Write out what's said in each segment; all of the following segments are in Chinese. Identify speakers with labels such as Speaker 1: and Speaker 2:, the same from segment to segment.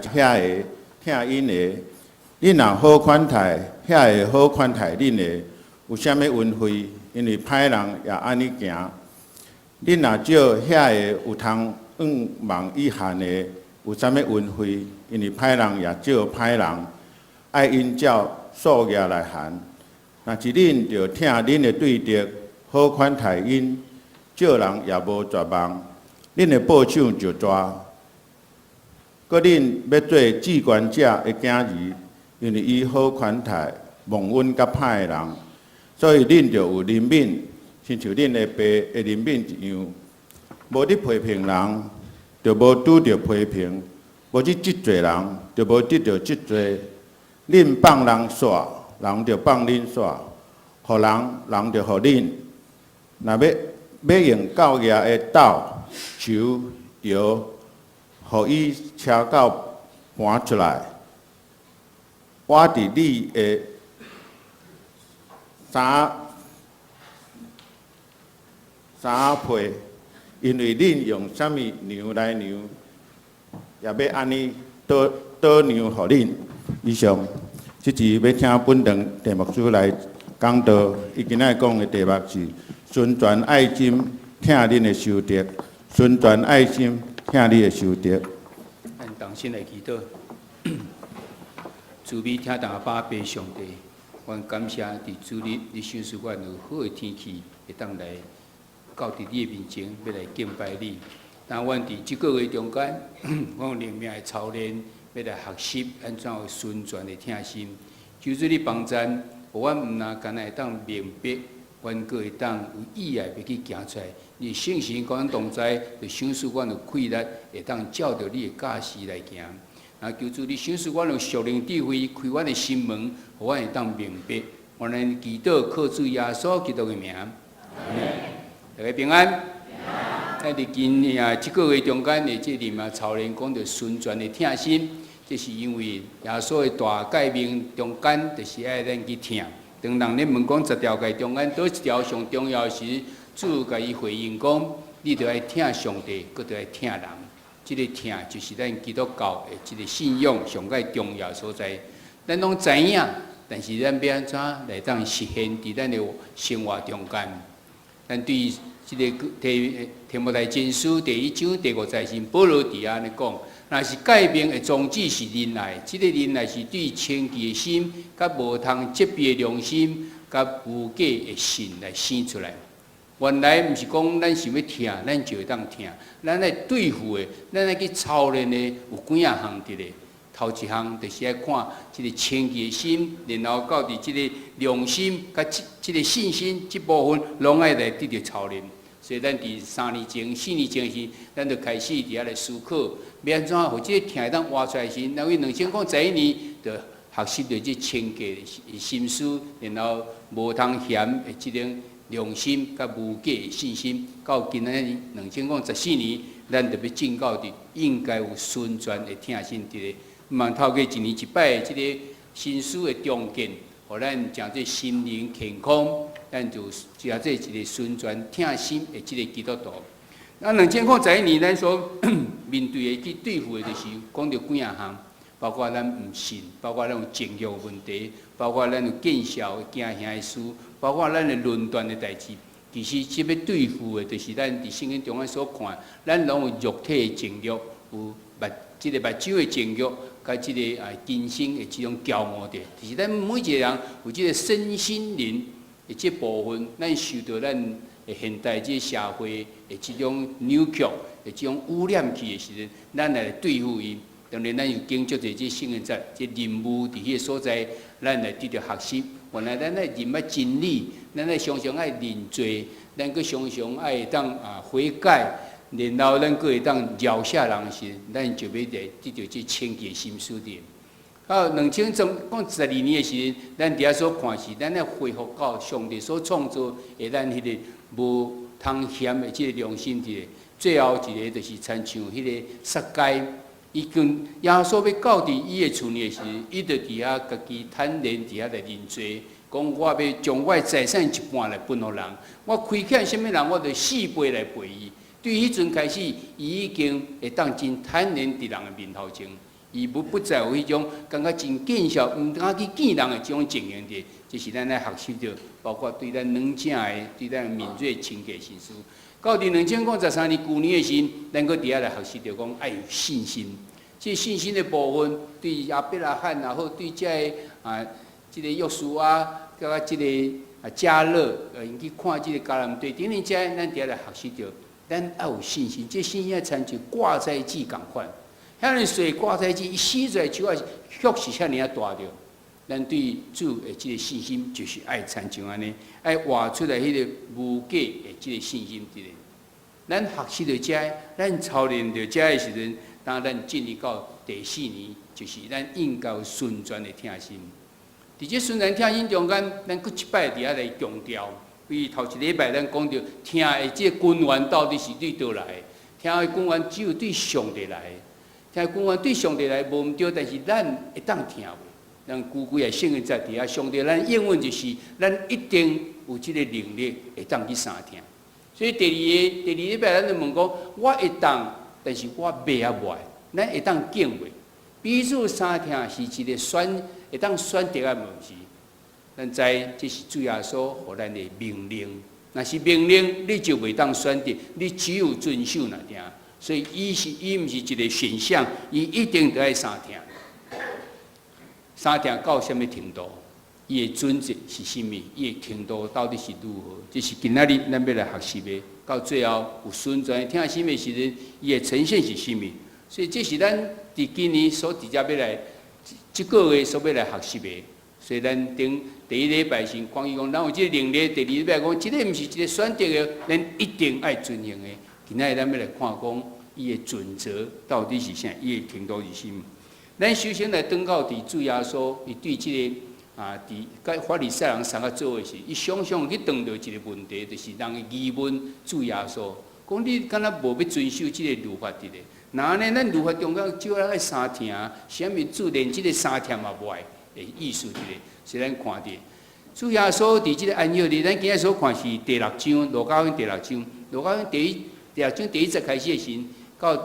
Speaker 1: 遐个听因的，恁若好款待，遐个好款待恁的，有啥物运费？因为歹人也安尼行。恁若少遐个有通2万以下的，有啥物运费？因为歹人也少歹人，爱因照数额来含。若是恁着听恁的对德，好款待因，少人也无绝望，恁的报赏就大。搁恁要做至权者的囝儿，因为伊好款待蒙恩甲歹的人，所以恁就有怜悯，亲像恁的爸会怜悯一样。无伫批评人，就无拄着批评；无去责罪人，就无得着责罪。恁放人煞，人就放恁煞；互人，人就互恁。若要用教业的斗、球、摇，互伊车到搬出来，我伫你的衫被，因为恁用啥物量来量，也要安尼倒量互恁。以上，即是要请本堂题目书来讲道。伊今仔讲的题目是宣传爱心，听恁的修德；宣传爱心，听你的修德。
Speaker 2: 咱同心来祈祷，慈悲听大巴爸上帝，阮感谢伫主日日想使阮有好的天气，会当来到伫你的面前，要来敬拜你。但阮伫即个月中间，阮有灵命的操练，要来学习安怎有宣传的听心。求主你帮助，互阮毋但干会当明白，阮阁会当有意爱要去行出来。你信心甲阮同在，就想使阮有气力，会当照着你的教示来行。啊，求主你想使阮有属灵智慧，开阮的心门，互阮会当明白。我们祈祷靠主耶稣基督的名。大家平安。在伫今年啊，即个月中间的这里嘛，操练讲着宣传的听心，这是因为耶稣的大诫命中间，就是爱咱去听。当人咧问讲10条诫中间，倒一条上重要时，主甲伊回应讲：你着爱听上帝，搁着爱听人。这个听就是咱基督教的这个信仰上界重要所在。咱拢知影，但是咱要安怎来当实现伫咱的生活中间？咱对于这个提摩太前书第1章第5节是保罗伫安尼讲，若是诫命的宗旨是仁爱，这个仁爱是对清洁的心、甲无通责备的良心、甲无假的心来生出来。原来毋是讲咱想要听，咱就会当听，咱来对付的，咱来去操练的有几啊项伫咧。头一项就是爱看即个清洁的心，然后到伫即个良心、甲即个信心即部分，拢爱来得到操练。所以咱伫3年前、4年前时，咱就开始伫遐来思考，要安怎互即个听会当活出来时，因为2011年就学习到即清洁的心思，然后无通嫌的即种良心甲无假的信心，到今仔日2014年，咱特别进到伫应该有宣传的听心伫咧。透过一年一摆的即个新书的中见，互咱将这心灵健康，咱就将这一个宣传听心的即个基督徒。那2011年，咱所面对的去对付的，就是讲到几啊项，包括咱毋信，包括咱有情欲问题，包括咱有见笑的惊吓的事，包括咱的论断的代志。其实即要对付的，就是咱伫圣经中间所看，咱拢有肉体的情欲，有目睭的情欲。甲即个今生的即种骄傲的，就是咱每一个人有即个身心灵的即部分，咱受到咱的现代即社会的即种扭曲的即种污染去的时阵，咱来对付伊。当然，咱有经足者即圣人节即任务伫迄个所在，咱来得到学习。原来咱来认识真理，咱来常常爱认罪，咱佫常常爱当悔改。然后咱佫会当饶下人时，咱就要来得到这清洁心思的。到2012年的时，咱伫遐所看是，咱要恢复到上帝所创造的咱迄个无通嫌的即个良心的。最后一个就是亲像迄个撒该，伊跟耶稣要到伫伊的厝里时，伊就伫遐家己坦然伫遐来认罪，讲我要将我的财产一半来分互人，我亏欠什么人，我就4倍来赔伊。对迄阵开始，伊已经会当真坦然伫人的面头前，伊不再有迄种感觉真见效，毋敢去见人的这种情形的，就是咱来学习着，包括对咱软正的、对咱敏锐清洁心思。到伫2013年旧年的时，咱搁伫遐来学习着讲爱有信心。这信心的部分，对亚伯拉罕也好，对这个约书亚，甲这个加勒，因去看这个迦南地，顶顶遮咱伫遐来学习着，咱要有信心。这信心要参像挂在记共款。遐尼水挂在即，伊死出来手啊，血是遐尼啊大着。咱对主的即个信心，就是爱参像安尼，爱活出来迄个无价的即个信心伫咧。咱学习着遮，咱操练着遮的时阵，当咱进入到第4年，就是咱应该有顺转的听心。伫这顺转听心中间，咱搁一摆伫遐来强调，比如头一礼拜咱讲着听的即个根源到底是对倒来的？听的根源只有对上帝来的。听根源对上帝来无毋对，但是咱会当听袂。咱规规个圣经在伫遐，上帝咱应允就是咱一定有即个能力会当去三听。所以第二礼拜咱就问讲，我会当，但是我袂啊袂，咱会当敬袂。彼此三听是一个会当选择的问题。咱知这是主耶稣互咱的命令，若是命令，你就袂当选择，你只有遵守那听。所以伊毋是一个选项，伊一定得爱三听。三听到什么程度？伊的准则是甚物？伊的程度到底是如何？这是今仔日咱要来学习的。到最后有顺转听什么时阵，伊的呈现是甚物？所以这是咱伫今年所直接要来，即个月所要来学习的。所以咱第一礼拜是关于讲，咱有即个能力；第二礼拜讲，即个毋是一个选择的，咱一定爱遵行的。今仔日咱要来看讲，伊的准则到底是啥？伊的程度是甚物？咱首先来登到伫主耶稣，伊对即个伫甲法利赛人相甲做诶时，伊常常去碰到一个问题，就是人会疑问主耶稣，讲你敢若无要遵守即个律法伫咧？那安尼，咱律法中间少爱三听，啥物主连即个三听嘛无爱的意思伫咧？是咱看着主耶稣伫即个安息日，咱今日所看是第6章，路加福音第6章，路加福音第6章第1节开始诶时，到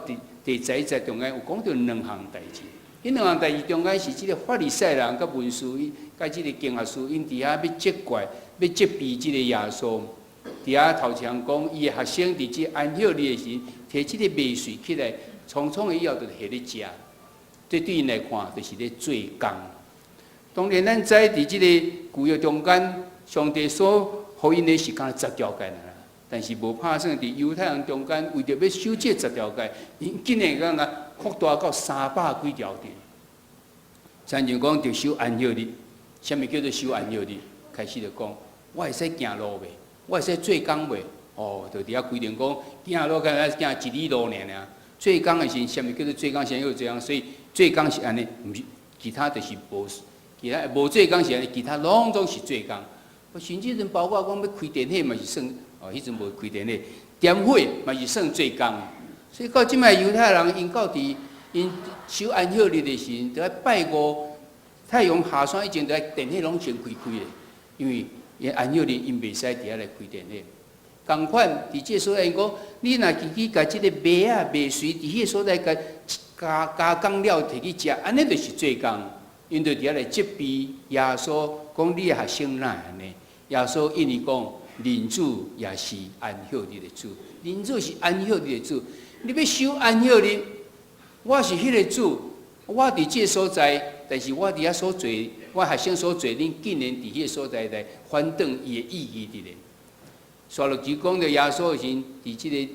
Speaker 2: 第11节中间有讲到2项代志。迄2项代志中间是即个法利赛人甲文士，甲即个经学士，因伫遐要责怪、要责备即个耶稣。伫遐头前讲，伊的学生伫即安息日诶时，摕即个麦穗起来，匆匆以后就下咧食。这对因来看，就是咧做工。当然，咱知伫即个旧约中间，上帝所予因的是敢10条诫啦，但是无拍算伫犹太人中间，为着要守这10条诫，因竟然敢若扩大到300几条的。亲像讲，着守安息日，啥物叫做守安息日？开始就讲，我会使行路袂？我会使做工袂？哦，就伫遐规定讲，行路敢若行1里路尔。做工的是啥物叫做做工？啥叫做工？所以做工是安尼，毋是其他就是无，其他无做工是安尼，其他拢总是做工。甚至阵包括讲要开电火嘛是算，迄阵无开电火，点火嘛是算做工。所以到即摆犹太人因到伫因守安息日的时阵，就要拜五，太阳下山以前，就要电火拢先开咧，因为因安息日因袂使伫遐来开电火。同款伫即所在因讲，你若去甲即个麦麦穗伫迄个所在加工了摕去食，安尼就是做工。因就伫遐来责备耶稣，讲你的学生哪安尼？耶稣因伊讲，人主也是安息日的主，人主是安息日的主。你要守安息日，我是迄个主，我伫即个所在，但是我伫遐所做，我学生所做，恁竟然伫迄个所在来反转伊的意义伫咧。刷落去讲着耶稣的时，伫即个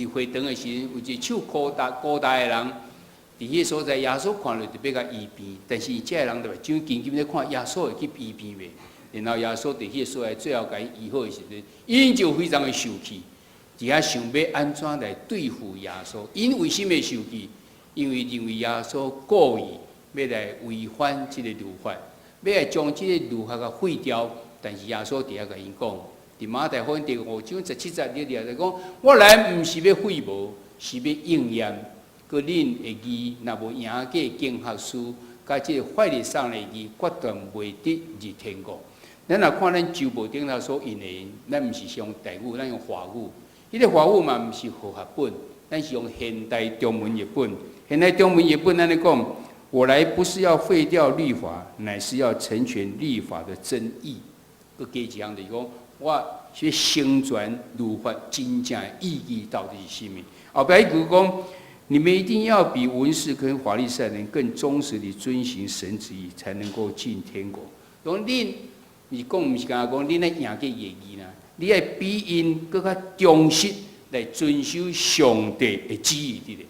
Speaker 2: 入会堂的时，有一个手高大的人，伫迄个所在，耶稣看落就要甲医病，但是即个人就怎紧紧咧看耶稣会去医病袂？然后耶稣伫迄个所在最后甲伊医好的时阵，因就非常的受气。伫遐想要安怎来对付耶稣？因为什么受气？因为认为耶稣故意要来违反即个律法，要来将即个律法甲废掉。但是耶稣伫遐甲因讲，伫马太福音第5章17节里就讲：我来毋是要废无，是要应验。个恁的义若无赢过经学士，甲即个法利赛人的义，决断袂得入天国。咱若看咱周报顶头所引的，咱毋是用台语，咱用华语。迄个华语嘛，毋是和合本，咱是用现代中文译本。现代中文译本安尼讲，我来不是要废掉律法，乃是要成全律法的真义。佮加一项就是讲，我去宣传律法真正的意义到底是什么？后边一句讲，你们一定要比文士跟法利赛人更忠实地遵行神旨意，才能够进天国。讲恁，你讲唔是讲恁来赢个业义啦，你要比因更较忠实来遵守上帝的旨意伫咧。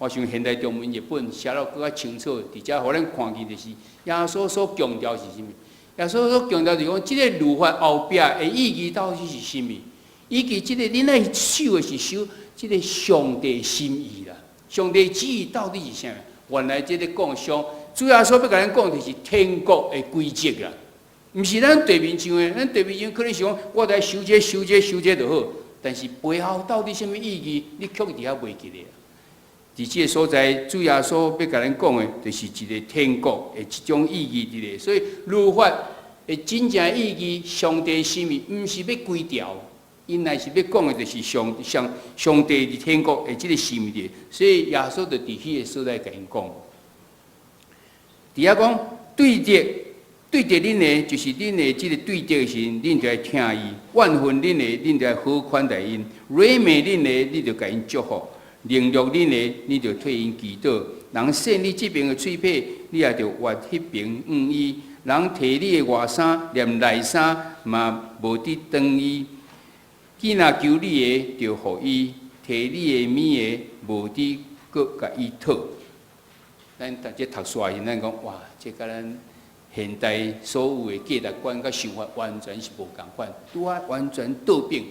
Speaker 2: 我想现代中文译本写了更较清楚，伫遮互咱看见就是耶稣所强调是啥物？耶稣所强调就是讲，即个律法后壁的意义到底是啥物？以及即个恁来守的是守即个上帝心意啦。上帝旨意到底是啥？原来即个讲上，主要所要甲咱讲就是天国的规则啦，毋是咱地面上的。咱地面上可能是讲，我来守这守这守这就好，但是背后到底什么意义，你却伫遐袂记咧。伫即个所在，主要所要甲咱讲的，就是一个天国的一种意义伫咧。所以律法的真正意义，上帝心意，毋是要规条。因乃是要讲的，就是上帝伫天国的即个心意。所以耶稣就伫迄个所在甲因讲，伫遐讲对着恁的，就是恁的即个对着的时，恁就要听伊；万分恁的，恁就要好款待因；软弱恁的，你就甲因祝福；凌辱恁的，你就替因祈祷。人说你这边的嘴皮，你也着挖迄边伊；人摕你的外衫，连内衫嘛无伫当伊。既若求你的，就互伊；摕你的物的，无伫搁甲伊讨。咱逐节读书时，咱讲哇，这甲咱现代所有的价值观甲想法完全是无共款，拄啊完全倒变。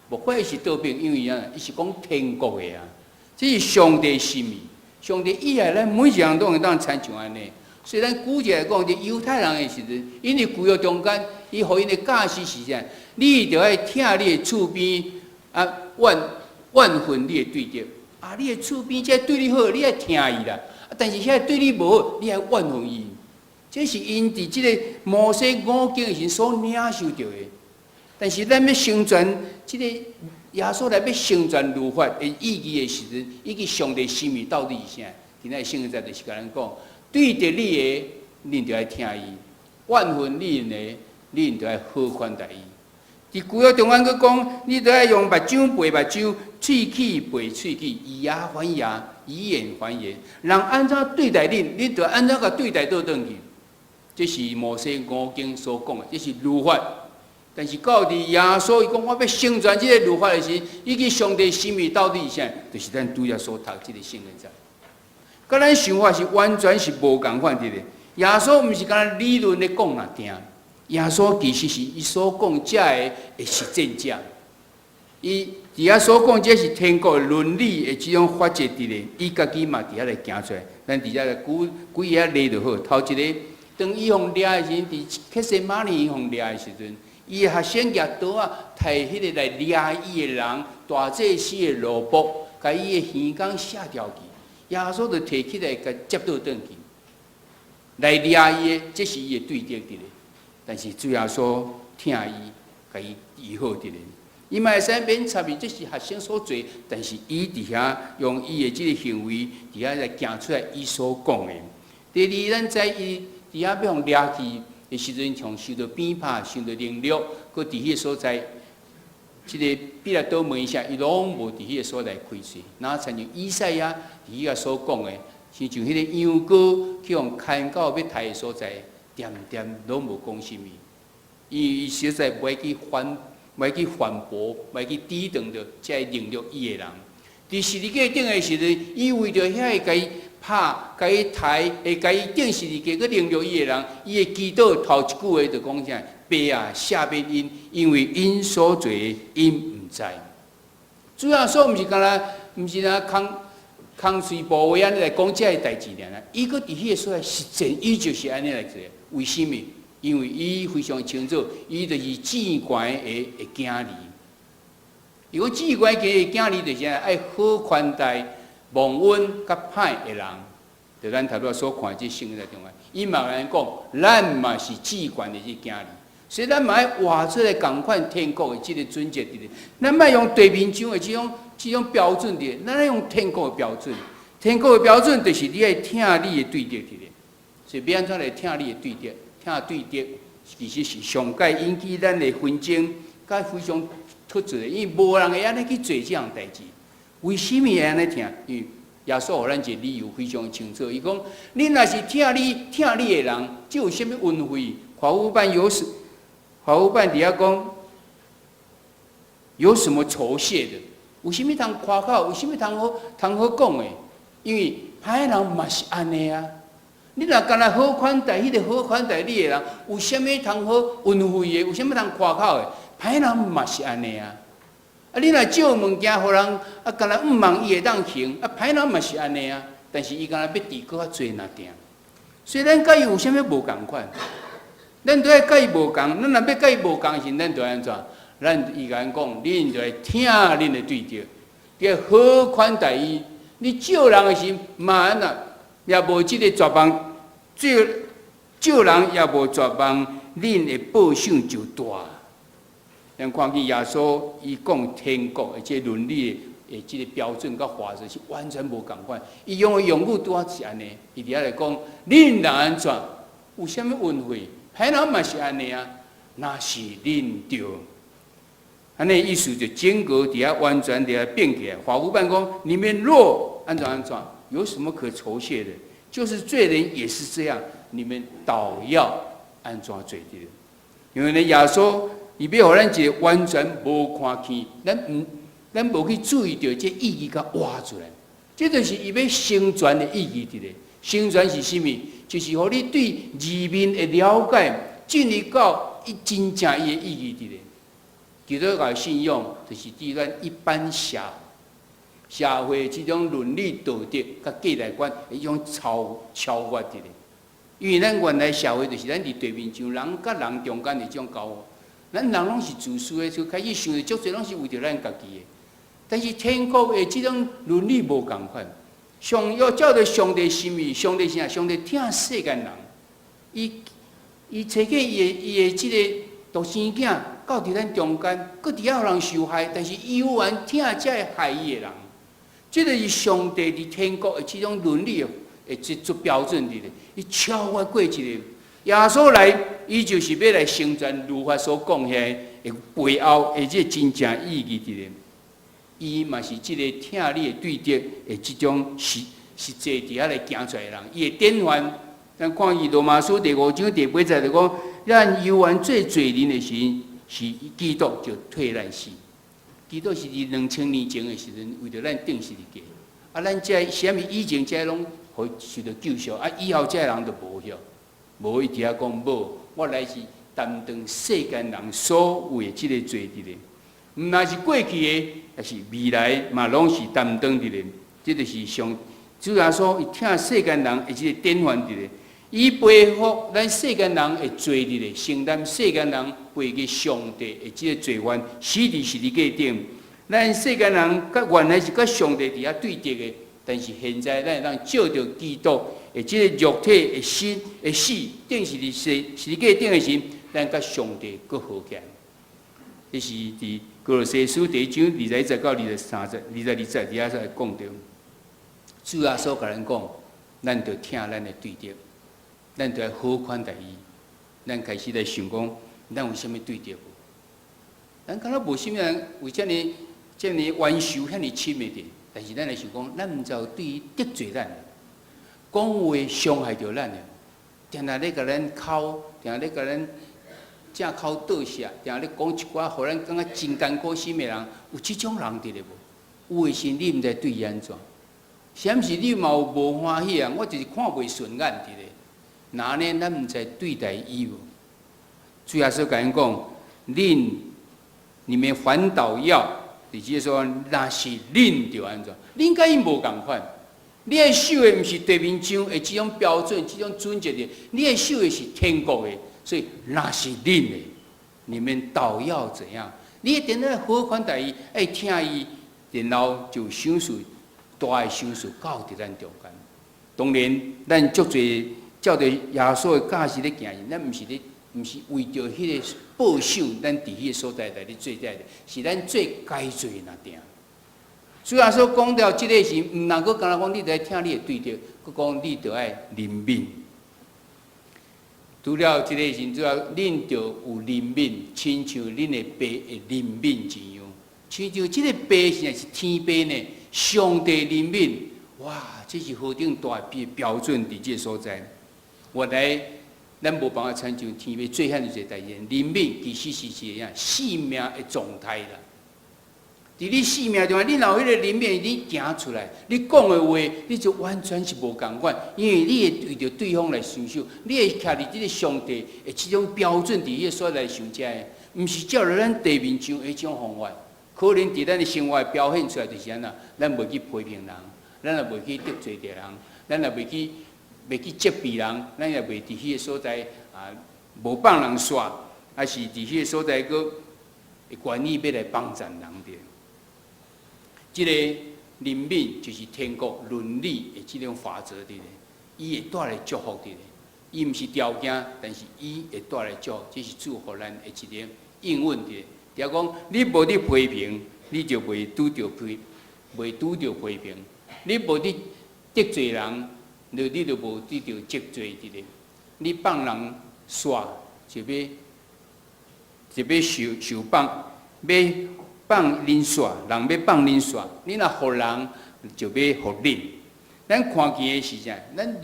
Speaker 2: 无怪是倒变，因为伊是讲天国的啊，这是上帝心意。上帝以来，咱每一样都会当参像安尼。所以咱古节来讲，伫犹太人的时阵，因为旧约中间，伊互因的教示是啥？你着爱听你的厝边啊，万分你的对着啊，你的厝边这对你好，你爱听伊啦。但是遐对你无好，你爱万分伊。这是因伫即个摩西五经的时所领受到的。但是咱要宣传即个耶稣来要宣传律法的意义的时阵，以及上帝心意到底是啥？今仔圣经在就是甲咱讲。对着你的，恁就爱听伊；万分你的，恁就爱好款待伊。伫旧约中间佫讲，你就爱用目睭背目睭，喙齿背喙齿，以牙还牙，以眼还眼。人安怎对待恁，恁就安怎甲对待倒转去。这是摩西五经所讲的，这是律法。但是到伫耶稣伊讲，我要宣传这个律法的时，以及上帝心意到底是啥？就是咱拄则所读这个圣经在。甲咱想法是完全是无共款的咧。耶稣毋是敢理论咧讲若定，耶稣其实是伊所讲遮的实践者。伊伫遐所讲，这是天国伦理的即种法则伫咧，伊家己嘛伫遐来行出来。咱伫遮来举几个例就好。头一个，当伊互掠的时阵，伫克西马尼伊互掠的时阵，伊的学生举刀啊，摕迄个来掠伊的人，大祭司的罗卜，甲伊的耳孔卸掉去。耶稣就摕起来，甲接倒转去，来掠伊的，这是伊的对敌伫咧。但是主要说听伊，甲伊医好伫咧。伊嘛会使免插伊，这是学生所做，但是伊伫遐用伊的即个行为，伫遐来行出来伊所讲的。第二，咱知伊伫遐要互掠去的时阵，从受到鞭挞、受到凌辱，佮伫迄个所在。即个彼拉多问一下，伊拢无伫迄个所在开嘴，哪参像以赛亚伫迄个所讲的，亲像迄个羊羔去互牵到要杀的所在，点点拢无讲什么。伊实在袂去反驳，袂去抵挡着遮凌辱伊的人。伫十字架顶的时阵，伊为着遐会甲伊拍、甲伊抬、会甲伊顶十字架去凌辱伊的人，伊的祈祷头一句话就讲啥？爸啊，赦免因，因为因所做的因毋知。主要说毋是干啦，毋是啦，空随部位安尼来讲遮个代志尔啦。伊搁伫迄个所在实践，伊就是安尼来做。为什么？因为伊非常清楚，伊就是至悬的囝儿。如果至悬的囝儿就是爱好款待、忘恩甲歹的人。就咱头拄所看即圣经在中间，伊嘛来讲，咱嘛是至悬的即囝儿。所以咱嘛爱活出来共款天国的即个准则伫咧，咱莫用地面上的即种标准伫咧，咱爱用天国的标准。天国的标准就是你爱听你的对敌伫咧，所以要安怎来听你的对敌？听对敌其实是上界引起咱的纷争，甲非常突出的，因为无人会安尼去做这样代志。为什么会安尼听？因为耶稣互咱一个理由非常清楚，伊讲：你若是听你的人，就有啥物恩惠？法务办底下讲，有什么酬谢的？有啥物通夸口？有啥物通好讲的？因为歹人嘛是安尼啊。你若干那好款待迄个好款待你的人，有啥物通好恩惠的？有啥物通夸口的？歹人嘛是安尼啊。啊，你若借物件互人，啊，干那毋望伊会当行，啊，歹人嘛是安尼啊。但是伊干那要治搁较济若定。所以咱甲伊有啥物无共款？咱都爱甲伊无共，咱若要甲伊无共时，咱就安怎？咱伊甲咱讲，恁就爱听恁的对着，要好款待伊。你借人的时，嘛安那也无即个绝望，借人也无绝望，恁的报赏就大。咱看见耶稣伊讲天国的即伦理的即个标准甲法则是完全无共款。伊用的用语拄仔是安尼，伊伫遐来讲，恁若安怎？有啥物恩惠？歹人嘛是安尼啊，那是恁着。安尼意思就整个底下完全底下变起来。法务办公，你们若安怎，有什么可酬谢的？就是罪人也是这样，你们倒要安怎做的？因为呢，耶稣伊要互咱一个完全无看见，咱无去注意到这意义甲挖出来，这就是伊要成全的意义伫咧。成全是啥物？就是互你对字面的了解，进入到伊真正伊的意义伫咧。基督教信仰就是对咱一般社会这种伦理道德甲价值观一种超越伫咧。因为咱原来社会就是咱伫地面上人甲人中间的这种交往，咱人拢是自私的，就开始想的足侪拢是为着咱家己的。但是天国的这种伦理无共款，要照着上帝心意，上帝啥？上帝疼世间人，伊找起伊的这个独生囝。到伫咱中间，搁伫遐互人受害，但是伊有缘疼才会害伊的人，这就是上帝伫天国的这种伦理的这标准伫咧，伊超越过一个耶稣来，伊就是要来成全律法所讲遐的背后的这真正意义伫咧。伊嘛是这个疼你的对敌的这种实际伫遐来行出来的人，伊的典范。咱看伊罗马书第5章第8节就讲，咱有缘做罪人的时，是基督就替咱死。基督是伫2000年前的时阵，为着咱定十字架。啊，咱这啥物以前这拢会受到救赎，啊，以后这人就无晓。无伊伫遐讲无，我来是担当世间人所有的这个罪伫咧。毋那是过去的，也是未来嘛，拢是担当伫咧。这就是上主耶稣伊疼世间人的这个典范伫咧。伊背负咱世间人的罪孽咧，承担世间人背给上帝的这个罪犯，死伫十字架顶。咱世间人原来是甲上帝伫遐对敌的，但是现在咱会当照着基督的这个肉体的心的死，顶是伫十字架顶的时，咱甲上帝搁好起来。这是伫哥罗西书第1章21到23节、22节底下才讲到，主耶稣甲咱讲，咱着听咱的对敌。咱就要好款待伊，咱开始来想讲，咱有啥物对敌无？咱敢若无啥物人为遮尔冤仇遐尔深的点，但是咱来想讲，咱毋知有对伊得罪咱，讲话伤害着咱的，定定咧甲咱哭，定定咧甲咱正口倒下，定定咧讲一寡互咱感觉真艰苦心的人，有即种人伫咧无？有诶时你毋知对伊安怎？是毋是你嘛有无欢喜啊？我就是看袂顺眼伫咧。那呢？咱毋知对待伊无？主耶稣甲因讲：你们反倒要，直接说那是恁着安怎？恁甲伊无共款。你爱守的毋是地面上的这种标准、这种准则的，你爱守的是天国的，所以那是恁的。你们倒要怎样？你一定要好款待伊，爱听伊，然后就享受大的享受到伫咱中间。当然，咱足侪。照着耶稣的教示咧行，咱毋是为着迄个报赏，咱伫迄个所在来咧做在的，是咱最该做那点。主要说讲到即个时，毋能够干那讲，你得听你的对着，佮讲你得爱灵敏。除了即个时，主要恁着有灵敏，亲像恁的爸会灵敏一样。亲像即个爸现在是天爸呢，上帝灵敏，哇，这是何等大标准伫即个所在。原来咱无办法参像天父最罕一个代志，灵敏其实是一个生命的状态啦。伫你生命中，你若有迄个灵敏，你行出来，你讲的话，你就完全是无共款，因为你会为着对方来想想，你会徛伫即个上帝的这种标准伫迄个所来想遮的，毋是照着咱地面上的迄种方法。可能伫咱的生活表现出来就是安那，咱袂去批评人，咱也袂去得罪着人，咱也袂去责备人，咱也袂伫迄个所在无放人煞，还是伫迄个所在个会愿意要来帮助人着。即个灵敏就是天国伦理的即种法则伫咧，伊会带来祝福伫咧。伊毋是条件，但是伊会带来祝福，这是祝福咱的一个应允伫咧。就讲你无伫批评，你就袂拄着批评；你无伫得罪人，你就无得着责罪伫咧。你放人煞，就要受放，要放恁煞，人要放恁煞，你若互人，就要互恁。咱看见的是啥？咱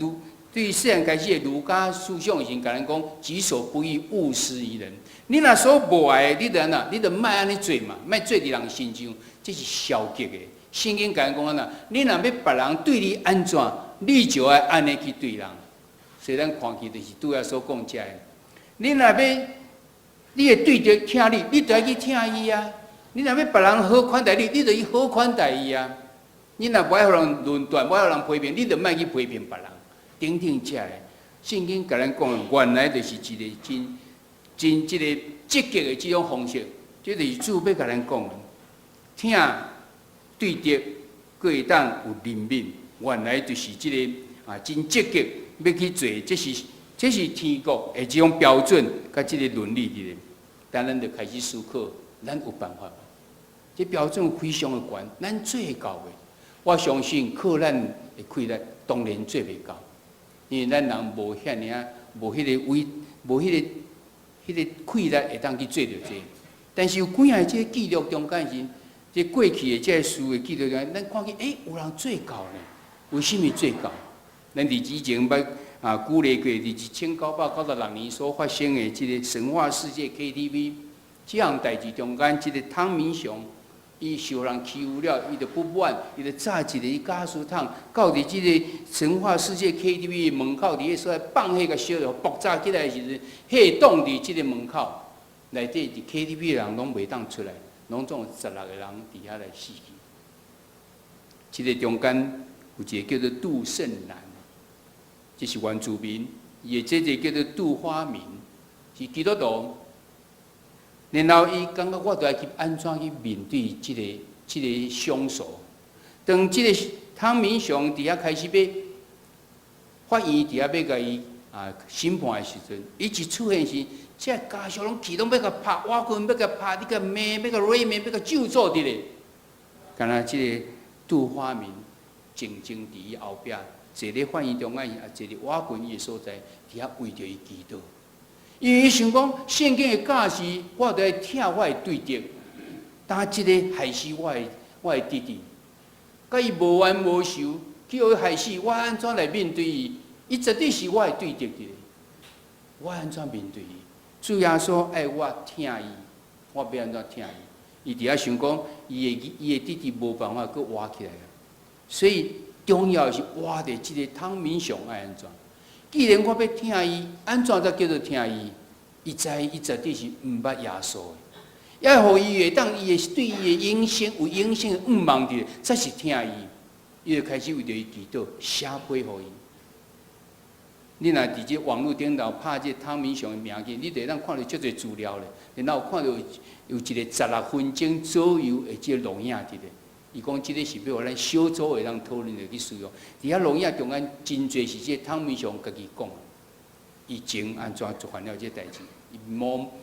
Speaker 2: 对于世人开始的儒家思想已经甲咱讲：己所不欲，勿施于人。你若所无爱的，你就安那，你就莫安尼做嘛，莫做伫人身上，这是消极的。圣经甲咱讲安那，你若要别人对你安怎，你就要安尼去对人。所以咱看起就是拄仔所讲遮的。你若要，你会对着听你就要去听伊啊。你若要别人好款待你，你就去好款待伊啊。你若不爱互人论断，不爱互人批评，你就莫去批评别人。等等遮的，圣经甲咱讲，原来就是一个真即个积极的这种方式，这就是主要甲咱讲，听对着，佫会当有灵敏，原来就是这个真积极要去做，这是天国的这种标准，甲这个伦理伫咧。但咱就开始思考，咱有办法吗？这标准非常的悬，咱做会到的。我相信靠咱的气力，当然做袂到，因为咱人无遐尔，无迄个位，无迄个气力会当去做到这。但是有几下这个记录中间是，这过去的这个事的记录中间，咱看见有人做到呢？为什么做到？咱伫之前捌鼓励过，伫1996年所发生的这个神话世界 KTV 这项代志中间，这个汤明雄。伊受人欺负了，伊就不满，伊就炸一个加速桶，到伫即个神话世界 KTV 的门口，伫个所在放迄个小料爆炸起来的时阵，迄挡伫即个门口内底，伫 KTV 的人拢袂当出来，拢总有16个人伫遐来死去。即个中间有一个叫做杜胜男，这是原住民，伊的姐姐叫做杜花明，是基督徒。然后伊感觉我着要去安怎去面对即个凶手。当即个汤明雄伫遐开始要法院伫遐要甲伊审判的时阵，伊一出现时，这家属拢气拢要甲拍瓦棍，要甲拍，你甲骂，要甲骂面，要甲咒诅伫咧。敢若即个杜花明静静伫伊后壁，坐咧法院中间，也坐咧瓦棍伊的所在，伫遐为着伊祈祷。因为伊想讲，圣经的教示，我着要听我的对着，当即个害死我的弟弟，甲伊无冤无仇，叫伊害死，我安怎来面对伊？伊绝对是我的对着的，我安怎面对伊？主耶稣爱我听伊，我要安怎听伊？伊伫遐想讲，伊的弟弟无办法佫活起来啊，所以重要是活着即个汤明雄爱安怎？既然我要听伊，安怎才叫做听伊？伊知伊绝对是毋捌耶稣的，要互伊会当伊会对伊的影响有影响的毋望伫，才是听伊。伊就开始为着伊祈祷，写批互伊。你若伫即网络顶头拍即汤明雄的名字，你就会当看到足侪资料咧，然后看到有一个16分钟左右的即个录影伫咧。伊讲即个是要互咱小组会当讨论的去使用。伫遐录影中间真侪是即汤明雄家己讲，伊前安怎做犯了即代志，伊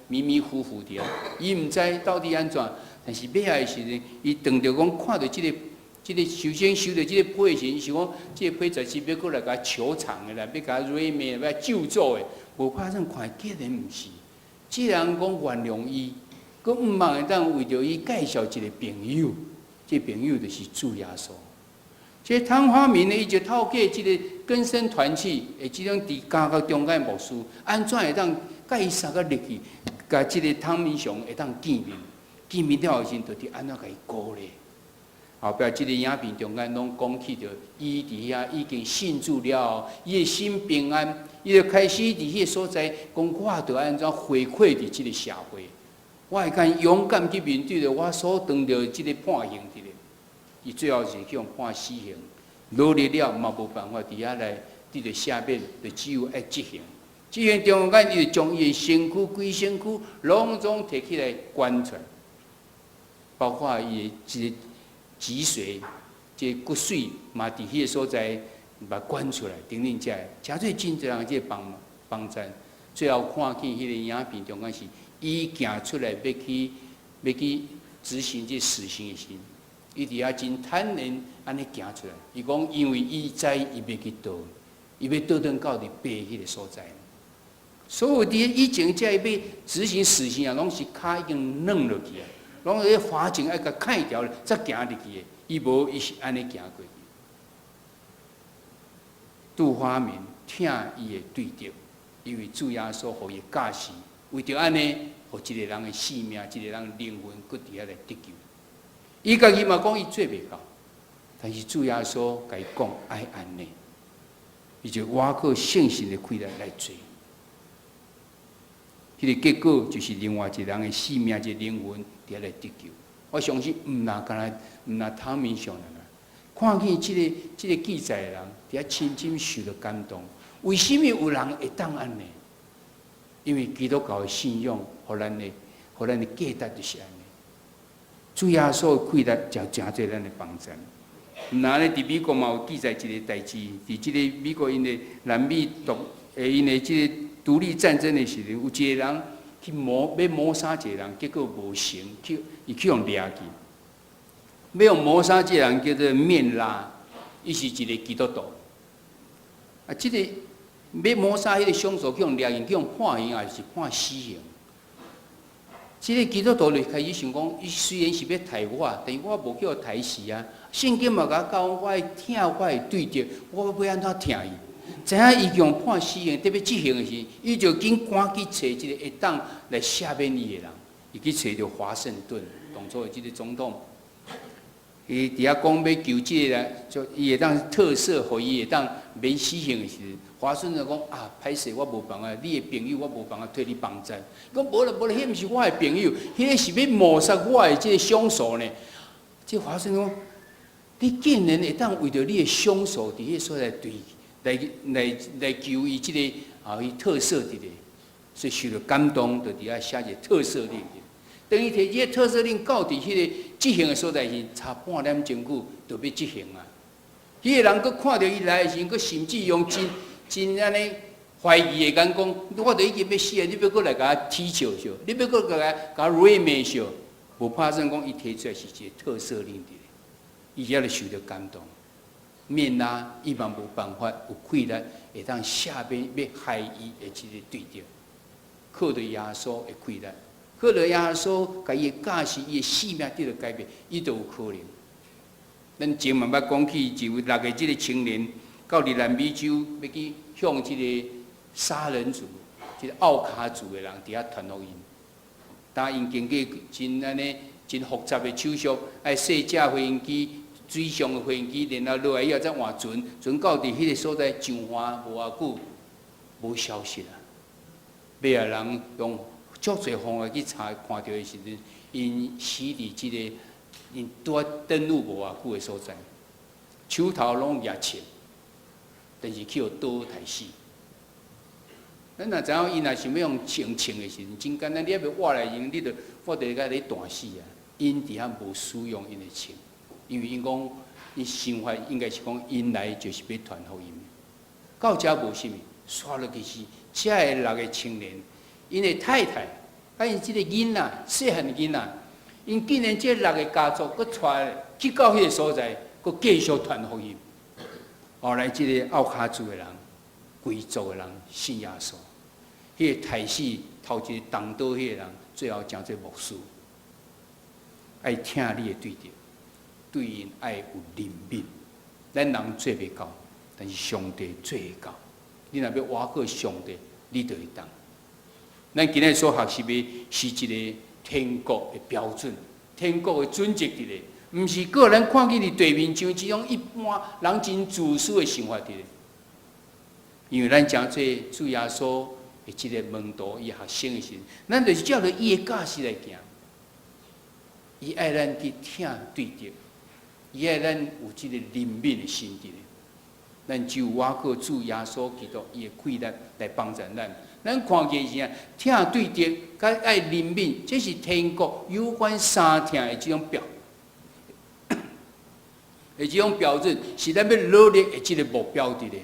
Speaker 2: 迷迷糊糊伫啊，伊毋知到底安怎。但是尾仔的时阵，伊当着讲看到即个即个首先收到即个批时，是讲即个批实是要过来甲求偿的啦，要甲瑞美要救助的，无拍算看，竟然毋是。即人讲原谅伊，佮毋茫会当为着伊介绍一个朋友，即朋友就是主耶稣。即汤华明呢，伊就透过即个根深团契，即种伫家国中间牧师，安怎会当甲伊三个入去，甲即个汤明祥会当见面，见面了后时，就伫安怎甲伊鼓励。后壁即个影片中间拢讲起着，伊伫遐已经信主了后，伊的心平安，伊就开始伫迄个所在，讲我着安怎回馈伫即个社会，我会敢勇敢去面对着我所当着即个判刑伫咧。伊最后是去用判死刑，努力了嘛无办法，伫遐来伫着下面就只有爱执行。执行中间，伊就将伊的身躯、规身躯拢总摕起来关出来，包括伊的即个脊髓、即骨髓嘛，伫迄个所在把关出来，等等遮，诚侪真侪人即个帮衬。最后看见迄个影片中间是，伊行出来要去执行即死刑的时，伊伫遐真坦然安尼行出来。伊讲，因为伊知伊要去倒，伊要倒转到伫白迄个所在。所有伫以前遮伊要执行死刑啊，拢是骹已经软落去啊。拢迄法警爱甲砍掉咧，才行入去的。伊无，伊是安尼行过去。杜花明听伊的对着，因为主耶稣互伊教示，为着安尼，互一个人的性命、一个人灵魂，搁伫遐来得救。伊家己嘛讲伊做袂到，但是主耶稣甲伊讲爱安尼，伊就挖靠圣神的开来做。迄个结果就是另外一人的性命、一个灵魂。伫来得救，我相信毋那汤明祥人啊，看见即个记载的人，伫遐深深受到感动。为什么有人会当安尼？因为基督教的信仰，互咱的价值就是安尼。主耶稣的开力，就诚侪咱的帮助。那咧，伫美国嘛有记载一个代志，伫即个美国因的南美因的即个独立战争的时阵，有一个人。要谋杀一个人，结果无成，伊去用掠去。要用谋杀这个人叫做面拉，伊是一个基督徒。啊，这个要谋杀迄个凶手去用掠去，去用判刑还是判死刑？这个基督徒就开始想讲，伊虽然是要杀我，但是我无叫杀死啊。圣经嘛甲我教，我会听，我会对着，我要安怎听伊？知影伊用判死刑，特别执行的时，伊就紧赶去找一个会当来赦免伊的人。伊去找着华盛顿当初的即个总统，伊伫遐讲要求即个人，就伊会当特赦，互伊会当免死刑的时，华盛顿讲啊，歹势，我无办法，你的朋友我无办法替你帮衬。讲无啦，迄毋是我的朋友，迄个是要谋杀我的即个凶手呢。即华盛顿讲，你竟然会当为着你的凶手伫迄所在对。来求伊即个伊特赦伫咧，所以受到感动，就伫遐写一个特赦令。等于摕即个特赦令到伫迄个执行的所在时，差半点钟久就要执行啊。迄个人佫看到伊来的时，佫甚至用真安尼怀疑的眼光，我著已经要死啊！你要佫来甲我踢笑笑，你要佫甲我瑞美笑，无拍算讲伊提出来是一个特赦令伫咧，伊遐就受到感动。面拉伊嘛无办法有气力，会当下边要害伊的即个对着，靠着耶稣的气力，靠着耶稣甲伊教示，伊的性命得到改变，伊都有可能。咱前嘛捌讲起，就有6个即个青年到伫南美洲要去向即个杀人族、即个奥卡族的人伫遐传福音，但因经过真安尼真复杂的手续，爱设架飞机。水上的飞机，然后落来以后再换船，船到伫迄个所在上岸无偌久，无消息啊。尾仔人用足侪方法去查，看到的时阵，因死伫即个因拄登陆无偌久的所在，手头拢也切，但是去互刀刣死。咱若知影因若想要用清的时阵，真简单，你还袂活来用，你著我著甲你断死啊！因伫遐无使用因的清。因为因讲，因想法应该是讲，因来就是要传福音。到遮无啥物，刷落去是遮个6个青年，因的太太，甲因即个囡仔，细汉的囡仔，因竟然这6个家族，佮带去到迄个所在，佮继续传福音。后来即个奥卡族的人、贵族的人信耶稣，迄个台死头一个东岛迄个人，最后成做牧师。爱听你的对着，对因爱有怜悯。咱人做袂到，但是上帝做会到。你若要挖过上帝，你就会当。咱今日所学习的是一个天国的标准，天国的准则伫咧，毋是个人看起伫地面上即种一般人真自私的想法伫咧。因为咱诚济主耶稣的即个门徒伊学生的时，咱就是照着伊的教示来行。伊爱咱去听对着，伊爱咱有即个怜悯的心伫咧。咱就挖过主耶稣基督伊的气力来帮助咱。咱看见是啊，听对着，甲爱怜悯，这是天国有关三听的这种标，这种标准是咱要努力的这个目标伫咧。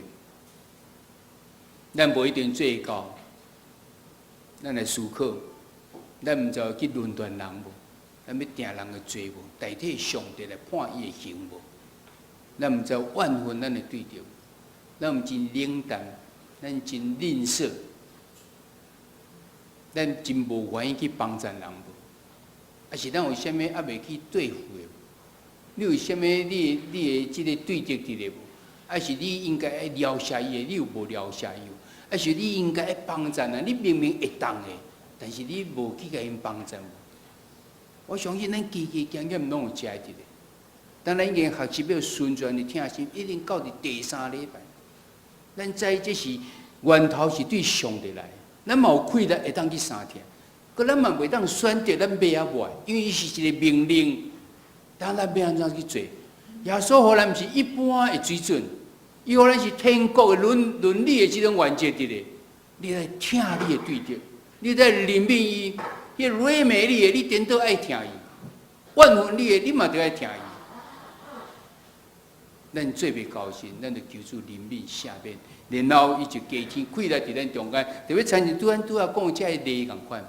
Speaker 2: 咱无一定做会到，咱来思考，咱毋知道去论断人无，咱要定人的罪无，代替上帝来判伊的刑无。咱毋知道怨恨咱的对着，咱毋真冷淡，咱真吝啬。咱真无愿意去帮助人无，还是咱有啥物还未去对付的？你有啥物你的即个对着伫咧无？还是你应该爱撩下伊的，你有无撩下伊？还是你应该爱帮助人？你明明会当的，但是你无去甲因帮助。我相信咱基基经验拢有遮伫咧。当咱已经学习要顺转的听心，一定到伫第3礼拜，咱知这是源头是对上帝来的。咱嘛有气力会当去三听，可咱嘛袂当选择咱买啊买，因为伊是一个命令，当咱要安怎去做？耶稣互咱毋是一般的水准，伊互咱是天国的伦理的这种原则伫咧。你来听你的对着，你来怜悯伊，迄软美你的，你颠倒爱听伊；怨恨你的，你嘛着爱听伊。咱做袂高兴，咱就求主怜悯赦免。然后，伊就加添气力伫咱中间，特别参像拄仔讲遮个例共款，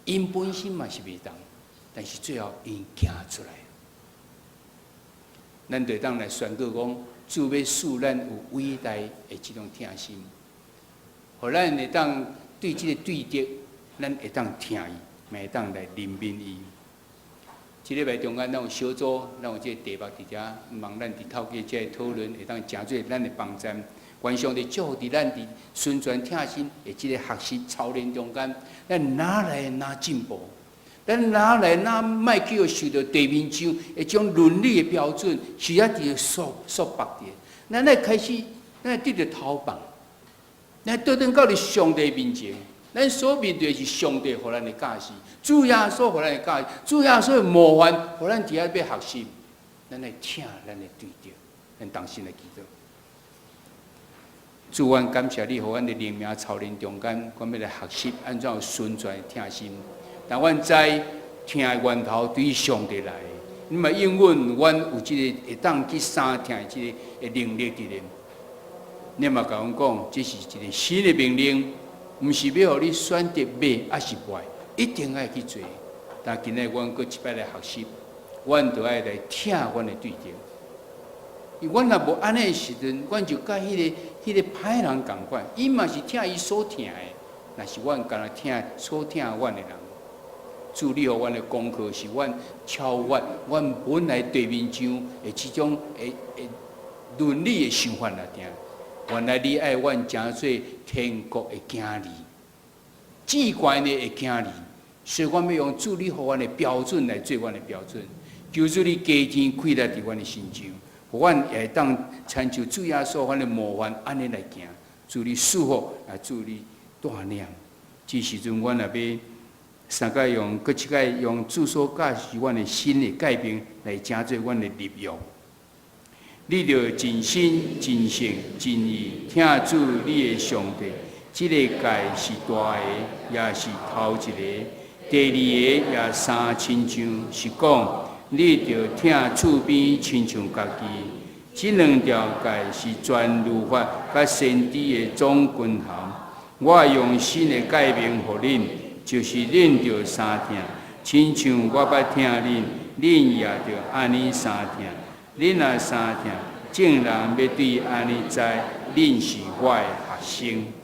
Speaker 2: 因本身嘛是袂当，但是最后因行出来，咱就当来宣告讲，主要赐咱有伟大的即种听心，互咱会当对即个对着，咱会当听伊，会当来怜悯伊。即礼拜中间，咱有小组，咱有即个题目伫遮，望咱伫透过即个讨论，会当诚做咱的帮助。愿上帝祝福伫咱伫顺转听心的即个学习操练中间，咱哪来哪进步？咱哪来哪莫去受到地面上一种伦理的标准，是啊伫束缚的。咱来开始，咱得着逃放，咱倒转到伫上帝面前，咱所面对是上帝互咱的教示，主耶稣互咱的教示，主耶稣的模范互咱伫遐要学习，咱来听，咱来对着，咱当心来祈祷。主，阮感谢你，互阮的灵命操练中间，阮要来学习安怎顺转听心。但阮知听的源头对上帝来，你嘛应允阮有即个会当去三听的即个能力伫咧。你嘛甲阮讲，这是一个新的命令，毋是要互你选择买还是卖，一定爱去做。但今日阮搁一摆来学习，阮就爱来听阮的对着。因为阮若无安尼的时阵，阮就甲迄个歹人共款，伊嘛是听伊所听的，若是阮干那听所听阮的人。主，你互阮的功课是阮超越阮本来地面上的即种伦理的想法来听。原来你爱阮诚做天国的囝儿，至关的囝儿，所以阮要用主你互阮的标准来做阮的标准。求主你加添气力伫阮的心上。阮也当参照主耶稣阮的模范，安尼来行。主你祝福，也祝你带领。这时阵，阮也要三个用，搁一个用主所教示阮的新的改变来成做阮的立约。你着真心、真性、真意听主你的上帝。这个界是大个，也是头一个；第二个也三亲像，是讲。你着听厝边亲像家己，这两条界是全律法甲先知的总均衡。我用新的改名互恁，就是恁着三听，亲像我捌听恁，恁也着安尼三听。恁若三听，众人要对安尼知，恁是我的学生。